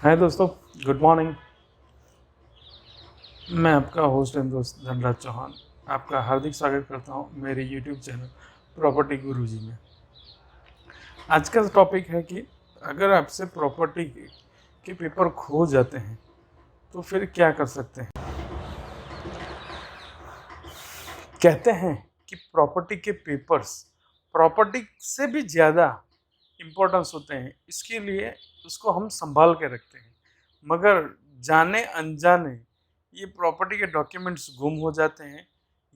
हाय दोस्तों, good morning. मैं आपका होस्ट एंड दोस्त धनराज चौहान आपका हार्दिक स्वागत करता हूं मेरे यूट्यूब चैनल प्रॉपर्टी गुरुजी में। आज का टॉपिक है कि अगर आपसे प्रॉपर्टी के पेपर खो जाते हैं तो फिर क्या कर सकते हैं। कहते हैं कि प्रॉपर्टी के पेपर्स प्रॉपर्टी से भी ज़्यादा इम्पोर्टेंस होते हैं, इसके लिए उसको हम संभाल के रखते हैं। मगर जाने अनजाने ये प्रॉपर्टी के डॉक्यूमेंट्स गुम हो जाते हैं,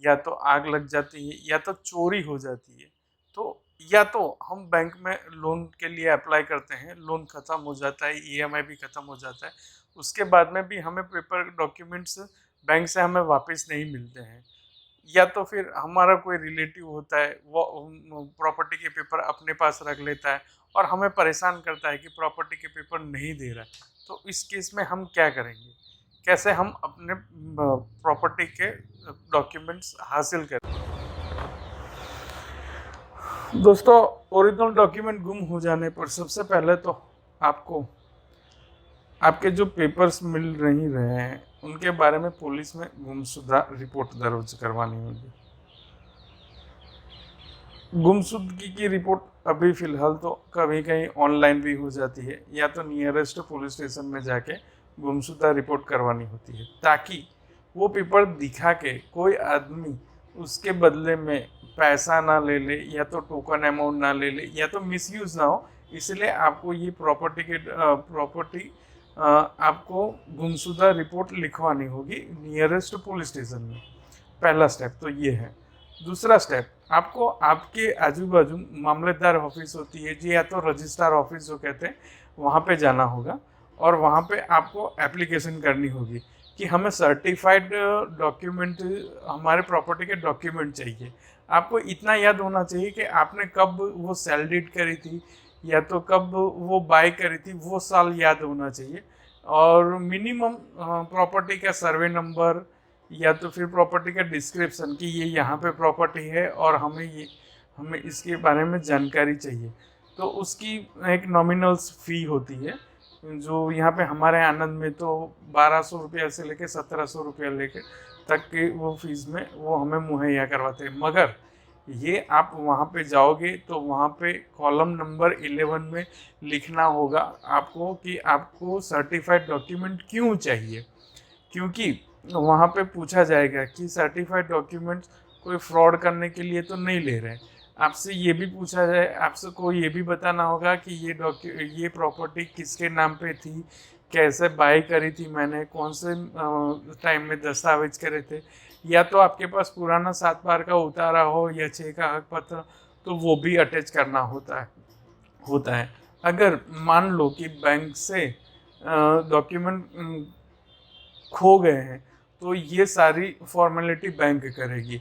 या तो आग लग जाती है या तो चोरी हो जाती है। तो या तो हम बैंक में लोन के लिए अप्लाई करते हैं, लोन ख़त्म हो जाता है, ईएमआई भी ख़त्म हो जाता है, उसके बाद में भी हमें पेपर डॉक्यूमेंट्स बैंक से हमें वापस नहीं मिलते हैं। या तो फिर हमारा कोई रिलेटिव होता है, वो प्रॉपर्टी के पेपर अपने पास रख लेता है और हमें परेशान करता है कि प्रॉपर्टी के पेपर नहीं दे रहा है। तो इस केस में हम क्या करेंगे, कैसे हम अपने प्रॉपर्टी के डॉक्यूमेंट्स हासिल करें। दोस्तों, ओरिजिनल डॉक्यूमेंट गुम हो जाने पर सबसे पहले तो आपको आपके जो पेपर्स मिल नहीं रहे हैं उनके बारे में पुलिस में गुमशुदा रिपोर्ट दर्ज करवानी होगी। गुमशुदगी की रिपोर्ट अभी फ़िलहाल तो कभी कहीं ऑनलाइन भी हो जाती है, या तो नियरेस्ट पुलिस स्टेशन में जाके गुमशुदा रिपोर्ट करवानी होती है, ताकि वो पेपर दिखा के कोई आदमी उसके बदले में पैसा ना ले ले, या तो टोकन अमाउंट ना ले ले, या तो मिसयूज ना हो। इसलिए आपको ये प्रॉपर्टी आपको गुमशुदा रिपोर्ट लिखवानी होगी नियरेस्ट पुलिस स्टेशन में। पहला स्टेप तो ये है। दूसरा स्टेप, आपको आपके आजू बाजू मामलेदार ऑफिस होती है जी, या तो रजिस्ट्रार ऑफिस जो कहते हैं, वहाँ पे जाना होगा और वहाँ पे आपको एप्लीकेशन करनी होगी कि हमें सर्टिफाइड डॉक्यूमेंट, हमारे प्रॉपर्टी के डॉक्यूमेंट चाहिए। आपको इतना याद होना चाहिए कि आपने कब वो सेल डीड करी थी या तो कब वो बाय करी थी, वो साल याद होना चाहिए। और मिनिमम प्रॉपर्टी का सर्वे नंबर, या तो फिर प्रॉपर्टी का डिस्क्रिप्शन कि ये यहाँ पे प्रॉपर्टी है और हमें इसके बारे में जानकारी चाहिए। तो उसकी एक नॉमिनल्स फ़ी होती है, जो यहाँ पे हमारे आनंद में तो 1200 रुपया से लेके 1700 रुपया लेके तक के वो फीस में वो हमें मुहैया करवाते हैं। मगर ये आप वहाँ पे जाओगे तो वहाँ पे कॉलम नंबर 11 में लिखना होगा आपको कि आपको सर्टिफाइड डॉक्यूमेंट क्यों चाहिए, क्योंकि वहाँ पे पूछा जाएगा कि सर्टिफाइड डॉक्यूमेंट्स कोई फ्रॉड करने के लिए तो नहीं ले रहे हैं। आपसे ये भी पूछा जाए, आपसे को ये भी बताना होगा कि ये प्रॉपर्टी किसके नाम पे थी, कैसे बाय करी थी मैंने, कौन से टाइम में दस्तावेज करे थे, या तो आपके पास पुराना 7 बार का उतारा हो या 6 का हक पत्र, तो वो भी अटैच करना होता है। अगर मान लो कि बैंक से डॉक्यूमेंट खो गए हैं तो ये सारी फॉर्मेलिटी बैंक करेगी।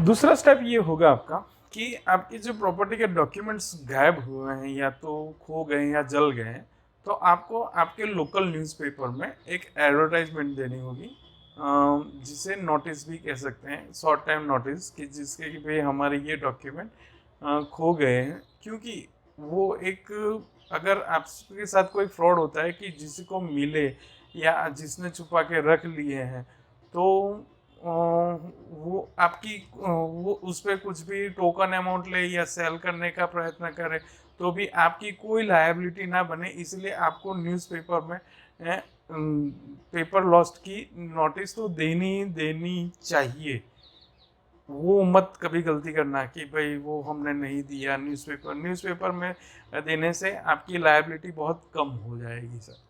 दूसरा स्टेप ये होगा आपका कि आपके जो प्रॉपर्टी के डॉक्यूमेंट्स गायब हुए हैं या तो खो गए हैं या जल गए हैं, तो आपको आपके लोकल न्यूज़पेपर में एक एडवर्टाइजमेंट देनी होगी, जिसे नोटिस भी कह सकते हैं, शॉर्ट टाइम नोटिस, कि जिसके कि भाई हमारे ये डॉक्यूमेंट खो गए हैं। क्योंकि वो एक, अगर आपके साथ कोई फ्रॉड होता है कि जिसको मिले या जिसने छुपा के रख लिए हैं, तो वो आपकी वो उस पर कुछ भी टोकन अमाउंट ले या सेल करने का प्रयत्न करे तो भी आपकी कोई लायबिलिटी ना बने। इसलिए आपको न्यूज़पेपर में पेपर लॉस्ट की नोटिस तो देनी चाहिए। वो मत कभी गलती करना कि भाई वो हमने नहीं दिया। न्यूज़पेपर में देने से आपकी लायबिलिटी बहुत कम हो जाएगी सर।